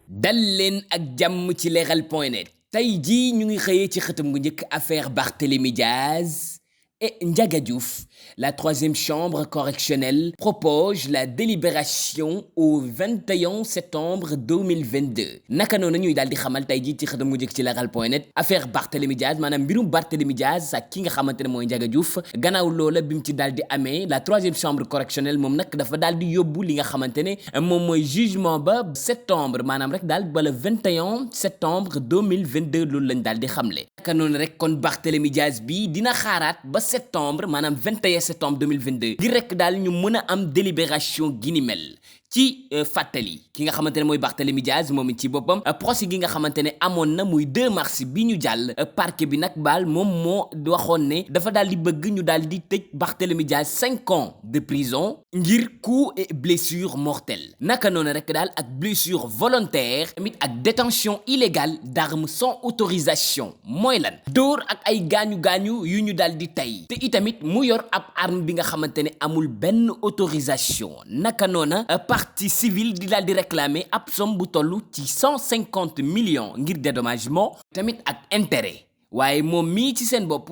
dal leen ak jàmm ci leral.net tey jii ñu ngi xëyee ci xëtam gu njëkk affaire Barthélémy Diaz et Ndiaga Diouf. La troisième chambre correctionnelle propose la délibération au 21 septembre 2022 naka noonu ñuy daal di xamal tey jii ci xëtam gu njëkk ci leral.net affaire Barthélémy Diaz maanaam mbirum Barthélémy Diaz ak ki nga xamante ne mooy Ndiaga Diouf gannaaw loola bi mu ci daal di amee la troisième chambre correctionnelle moom nag dafa daal di yóbbu li nga xamante ne moom mooy jugement ba septembre maanaam rek daal ba le 21 septembre 2022 loolu lañ daal di xamle. naka noonu rek kon Barthélémy Diaz bi dina xaaraat ba septembre maanaam 21 septembre 2022 ngir rek daal ñu mën a am délibération gi ni mel. ci fàttali ki nga xamante ne mooy Barthélémy Diaz moom it ci boppam procès gi nga xamante ne amoon na muy 2 mars bi ñu jàll parquet bi nag baal moom moo waxoon ne dafa daal di bëgg ñu daal di tëj Barthélémy Diaz 5 ans de prison ngir coup et blessure mortelle naka noonu rek daal ak blessure volontaire tamit ak détention illégale d'armes sans autorisation mooy lan dóor ak ay gaañu-gaañu yu ñu daal di tey te itamit mu yor ab arme bi nga xamante ne amul benn autorisation naka noona partie civile di daal di réclamer ab somme bu toll ci 150 millions ngir dédommagement tamit ak intérêt waaye moom mii ci seen bopp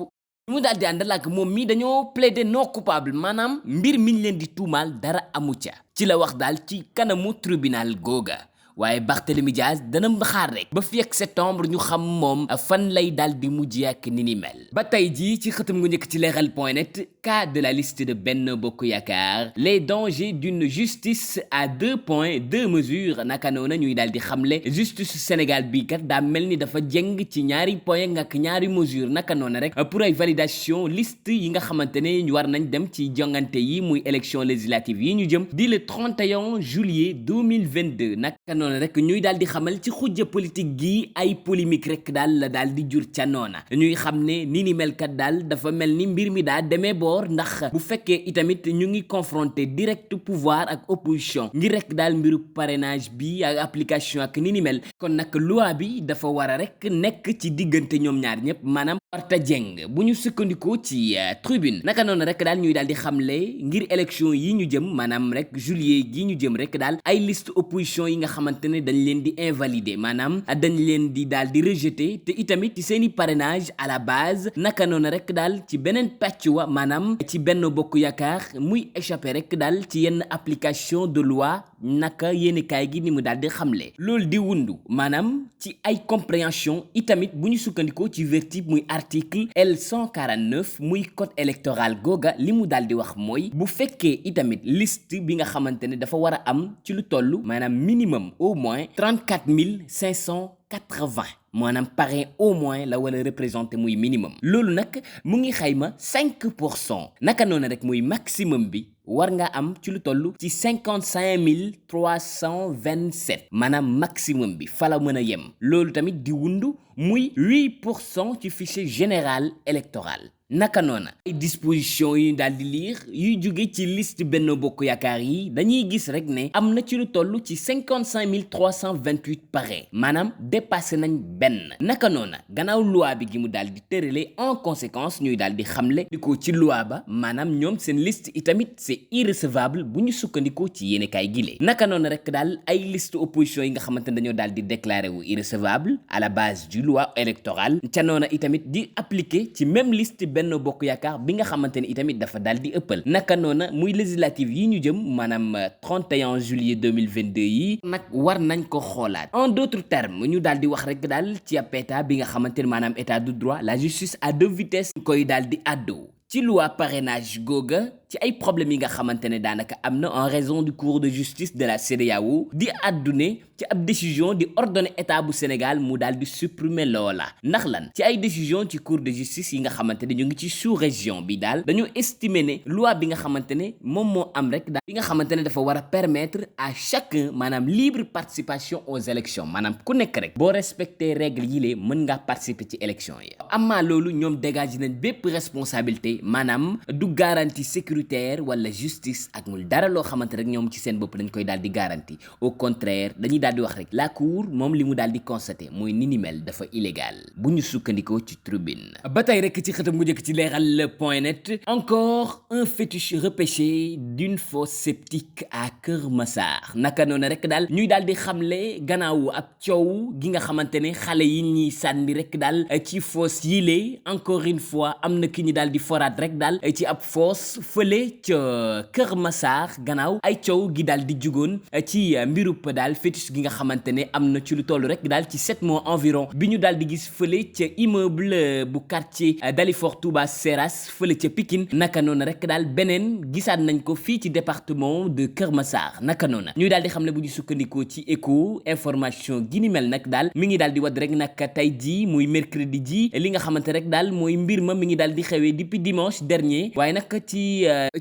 mu daal di àndal ak moom mii dañoo plaider non coupable maanaam mbir miñ leen di tuumaal dara amu ca ci la wax daal ci kanamu tribunal googa waaye Barthélémy Diaz dana xaar rek ba fii ak septembre ñu xam moom fan lay daal di mujjee ak ni ni mel ba tey jii ci xëtam gu njëkk ci leral.net cas de la liste de Benno Bokk Yaakaar les dangers d'une justice à 2 points 2 mesures naka noona ñuy daal di xamle justice Sénégal bii kat daa mel ni dafa jëng ci ñaari point ak ñaari mesures naka noona rek pour ay validation liste yi nga xamante ne ñu war nañ dem ci jongante yi muy élection législative yi ñu jëm di le 31 juillet 2022 naka noonu rek ñuy daal di xamal ci xujja politique gi ay polémique rek daal la daal di jur ca noona ñuy xam ne ni ni melkat daal dafa mel ni mbir mi daa demee boor ndax bu fekkee itamit ñu ngi confronté direct pouvoir ak opposition ngir rek daal mbiru parrainage bi ak application ak ni ni mel kon nag loi bi dafa war a rek nekk ci diggante ñoom ñaar ñëpp maanaam warta jeng bu ñu sukkandikoo ci tribune naka noonu rek daal ñuy daal di xamle ngir élection yi ñu jëm maanaam rek juillet gi ñu jëm rek daal ay liste opposition yi nga xamante ne dañ leen di invalider maanaam dañ leen di daal di rejeter te itamit ci seeni parrainage à la base naka noonu rek daal ci beneen pàcc wa maanaam ci Benno Bokk Yaakaar muy échapper rek daal ci yenn application de loi naka yéenekaay gi ni mu daal di xamle loolu di wundu maanaam ci ay compréhension itamit bu ñu sukkandikoo ci verdict muy article L149 muy code électoral googa li mu daal di wax mooy bu fekkee itamit liste bi nga xamante ne dafa war a am ci lu toll maanaam minimum au moins 34 580 maanaam parrain au moins la wala représenté muy minimum loolu nag mu ngi xayma 5% naka noonu rek muy maximum bi war nga am ci lu toll ci 55 327 maanaam maximum bi fa la mën a yem loolu tamit di wundu muy 8% ci fichier général électoral naka noona ay dispositions yi daal di lire yuy jóge ci liste Benno Bokk Yaakaar yi dañuy gis rek ne am na ci lu toll ci 55 328 parrain maanaam dépassé nañ benn naka noona gannaaw loi bi gi mu daal di tërale en conséquence ñuy daal di xamle di ko ci loi ba maanaam ñoom seen liste itamit c'est irrecevable bu ñu sukkandikoo ci yéenekaay gile naka noona rek daal ay liste opposition yi nga xamante ne dañoo daal di déclaré wu irrecevable à la base du loi électorale ca noona itamit di appliqué ci même liste Benno Bokk Yaakaar bi nga xamante ne itamit dafa daal di ëppal naka noona muy législative yi ñu jëm maanaam 31 juillet 2022 yi nag war nañ ko xoolaat en d'autres termes ñu daal di wax rek daal ci ab état bi nga xamante ne maanaam état de droit la justice à 2 vitesses koy daal di àddoo ci loi parrainage googa ci ay problèmes yi nga xamante ne daanaka am na en raison du cour de justice de la CEDEAO di àddune ci ab décision di ordonner état bu Sénégal mu daal di supprimer loola ndax lan ci ay décision ci cour de justice yi nga xamante ne ñu ngi ci sous région bi daal dañoo estimer ne loi bi nga xamante ne moom moo am rek daal bi nga xamante ne dafa war a permettre à chacun maanaam libre participation aux élections maanaam ku nekk rek boo respecter règles yi lee mën ngaa participer ci élections yi amaa loolu ñoom dégagé nañ bépp responsabilité maanaam du garantie sécurité sécuritaire wala justice ak mul dara loo xamante rek ñoom ci seen bopp dañ koy daal di garanti au contraire dañuy daal di wax rek la cour moom li mu daal di constaté mooy ni mel dafa illégal bu ñu sukkandikoo ci tribune ba tey rek ci xëtam bu njëkk ci leeral.net encore un fétiche repêché d'une fosse septique à Kër Massar naka noonu rek daal ñuy daal di xamle gannaaw ab coow gi nga xamante ne xale yi ñuy sànni rek daal ci fosse yile encore une fois am na ki ñu daal di foraat rek daal ci ab fosse fële ca Kër Massar gannaaw ay coow gi daal di jugoon ci mbirub daal fétiche gi nga xamante ne am na ci lu toll rek daal ci 7 mois environ bi ñu daal di gis fële ca immeuble bu quartier Dalifort Touba Seras fële ca Pikine naka noonu rek daal beneen gisaat nañ ko fii ci département de Kër Massar naka noonu ñuy daal di xam ne bu ñu sukkandikoo ci écho information gi ni mel nag daal mi ngi daal di wadd rek nag tey jii muy mercredi ji li nga xamante rek daal mooy mbir ma mi ngi daal di xewee depuis dimanche dernier waaye nag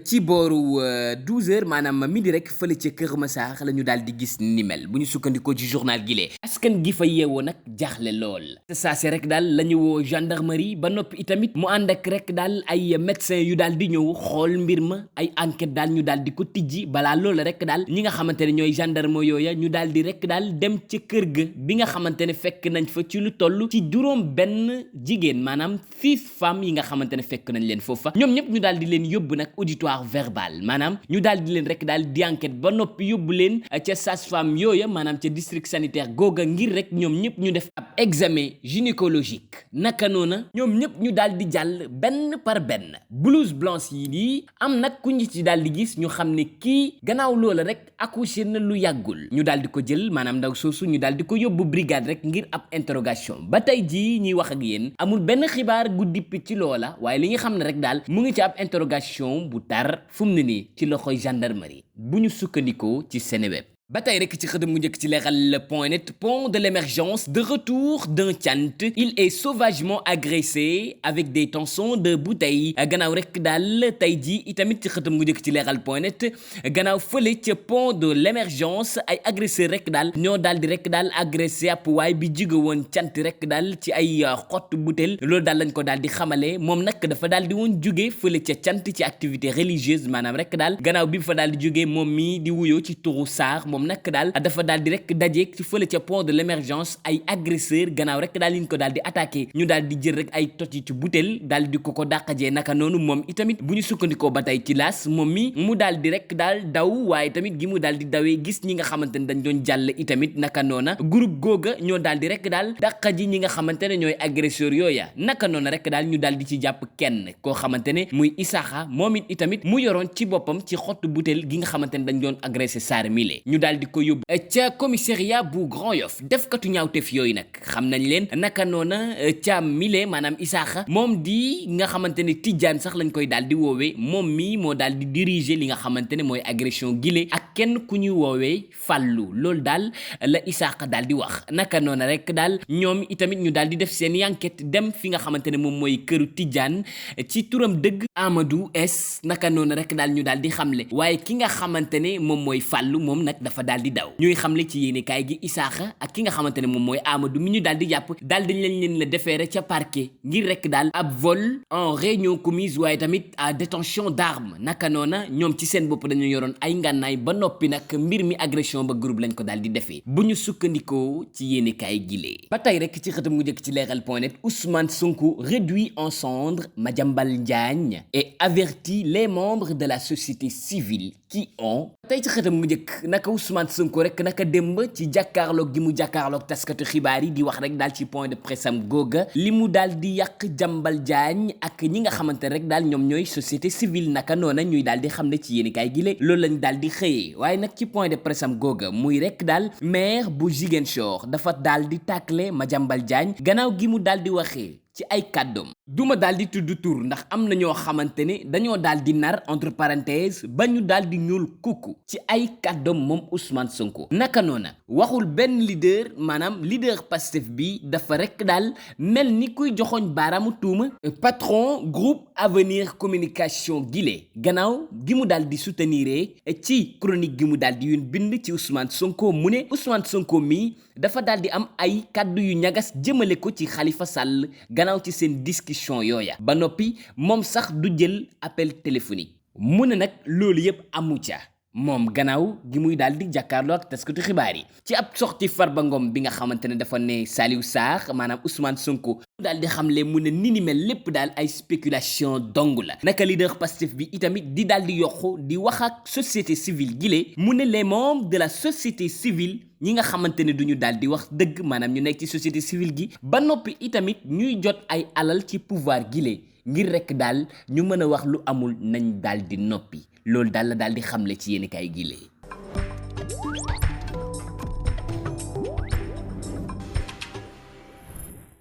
ci booru 12h maanaam midi rek fële ca Kër Massar la ñu daal di gis ni mel bu ñu sukkandikoo ci journal gi lee askan gi fa yeewoo nag jaaxle lool te saase rek daal la ñu woo gendarmerie ba noppi itamit mu ànd ak rek daal ay médecin yu daal di ñëw xool mbir ma ay enquête daal ñu daal di ko tijji balaa loolu rek daal ñi nga xamante ne ñooy gendarme yooya ñu daal di rek daal dem ca kër ga bi nga xamante ne fekk nañ fa ci lu toll ci juróom benn jigéen maanaam 6 femmes yi nga xamante ne fekk nañ leen foofa ñoom ñëpp ñu daal di leen yóbbu nag auditoire verbal maanaam ñu daal di leen rek daal di enquête ba noppi yóbbu leen ca sage-femme yooya maanaam ca district sanitaire googa ngir rek ñoom ñëpp ñu def ab examen gynécologique naka noona ñoom ñëpp ñu daal di jàll benn par benn blouse blanche yi di am nag ku ñu ci daal di gis ñu xam ne kii gannaaw loola rek accouché na lu yàggul ñu daal di ko jël maanaam ndaw soosu ñu daal di ko yóbbu brigade rek ngir ab interrogation ba tey jii ñuy wax ak yéen amul benn xibaar gu dippi ci loola waaye li nga xam ne rek daal mu ngi ci ab interrogation bu tar fu mu ne nii ci loxoy gendarmerie bu ñu sukkandikoo ci Seneweb ba tey rek ci xëtam mu njëkk ci leeral.net pont de l'émergence de retour d'un cant il est sauvagement agressé avec des tronçons de bouteilles gannaaw rek daal tey jii itamit ci xëtam mu njëkk ci leeral.net gannaaw fële ca pont de l'émergence ay agresseur rek daal ñoo daal di rek daal agressé ab waay bi jóge woon cant rek daal ci ay xottu butéel loolu daal lañ ko daal di xamale moom nag dafa daal di woon jóge fële ca cant ci activité religieuse maanaam rek daal gannaaw bi fa daal di jóge moom mi di wuyoo ci turu Sarr moom nag daal dafa daal di rek dajeeg ci fële ca pont de l'émergence ay agresseur gannaaw rek daal liñ ko daal di attaqué ñu daal di jël rek ay toj yi ci butéel daal di ko dàqajee naka noonu moom itamit bu ñu sukkandikoo ba tey ci laas moom mi mu daal di rek daal daw waaye tamit gi mu daal di dawee gis ñi nga xamante ne dañ doon jàll itamit naka noona groupe googa ñoo daal di rek daal dàqaji ñi nga xamante ne ñooy agresseur yooya naka noona rek daal ñu daal di ci jàpp kenn koo xamante ne muy Isaaxa moom it itamit mu yoroon ci boppam ci xottu butéel gi nga xamante ne dañ doon agressé Sarr mile ñu daal di ko yóbbu ca commissariat bu Grand Yoff defkatu ñaawteef yooyu nag xam nañ leen naka noona ca mile maanaam Isaaxa moom di nga xamante ne Tidiane sax lañ koy daal di woowee moom mi moo daal di diriger li nga xamante ne mooy agression gile ak kenn ku ñuy woowee Fallou loolu daal la Isaaxa daal di wax naka noona rek daal ñoom itamit ñu daal di def seen enquête dem fi nga xamante ne moom mooy këru Tidiane ci turam dëgg Amadou S naka noona rek daal ñu daal di xamle waaye ki nga xamante ne moom mooy Fallou moom nag dafa daal di daw ñuy xamle ci yéene kaay gi Isaaxa ak ki nga xamante ne moom mooy Amadou mi ñu daal di jàpp daal dañ leen la déféré ca parquet ngir rek daal ab vol en réunion commise waaye tamit à détention d'armes naka noona ñoom ci seen bopp dañu yoroon ay ngànnaay ba noppi nag mbir mi agression ba groupe lañ ko daal di defee bu ñu sukkandikoo ci yéene kaay gilee ba tey rek ci xëtam gu njëkk ci leeral.net Ousmane Sonko réduit en cendres Madiambal Diagne et avertit les membres de la société civile qui ont tey ci xëtam mu njëkk naka Ousmane Sonko rek naka démb ci jàkkaarloog gi mu jàkkaarloog taskatu xibaar yi di wax rek daal ci point de presse am googa li mu daal di yàq Madiambal Diagne ak ñi nga xamante rek daal ñoom ñooy société civile naka noona ñuy daal di xam ne ci yéenekaay gi le loolu lañ daal di xëyee waaye nag ci point de presse am googa muy rek daal maire bu Ziguinchor dafa daal di tàkkale Madiambal Diagne gannaaw gi mu daal di waxee ci ay kàddoom duma daal di tudd tur ndax am na ñoo xamante ne dañoo daal di nar entre parenthèses ba ñu daal di ñuul kukku ci ay kàddoom moom Ousmane Sonko naka noona waxul benn leader maanaam leader Pastef bi dafa rek daal mel ni kuy joxoñ baaraamu tuuma patron groupe Avenir Communication gile gannaaw gi mu daal di soutenir ci chronique gi mu daal di bind ci Ousmane Sonko mu ne Ousmane Sonko mi dafa daal di am ay kàddu yu ñagas jëmale ko ci Khalifa Sall gannaaw ci seen discussion yooya ba noppi moom sax du jël appel téléphonique mu ne nag loolu yëpp amu ca moom gannaaw gi muy daal di jàkkaarloo ak taskatu xibaar yi ci ab sortie Farba Ngom bi nga xamante ne dafa ne Saliou Sarr maanaam Ousmane Sonko daal di xamle mu ne ni mel lépp daal ay spéculation dong la naka leader Pastef bi itamit di daal di yokku di wax ak société civile gile mu ne les membres de la société civile ñi nga xamante ne duñu daal di wax dëgg maanaam ñu nekk ci société civile gi ba noppi itamit ñuy jot ay alal ci pouvoir gile ngir rekk daal ñu mën a wax lu amul nañ daal di noppi loolu daal la daal di xamle ci yéen kay gile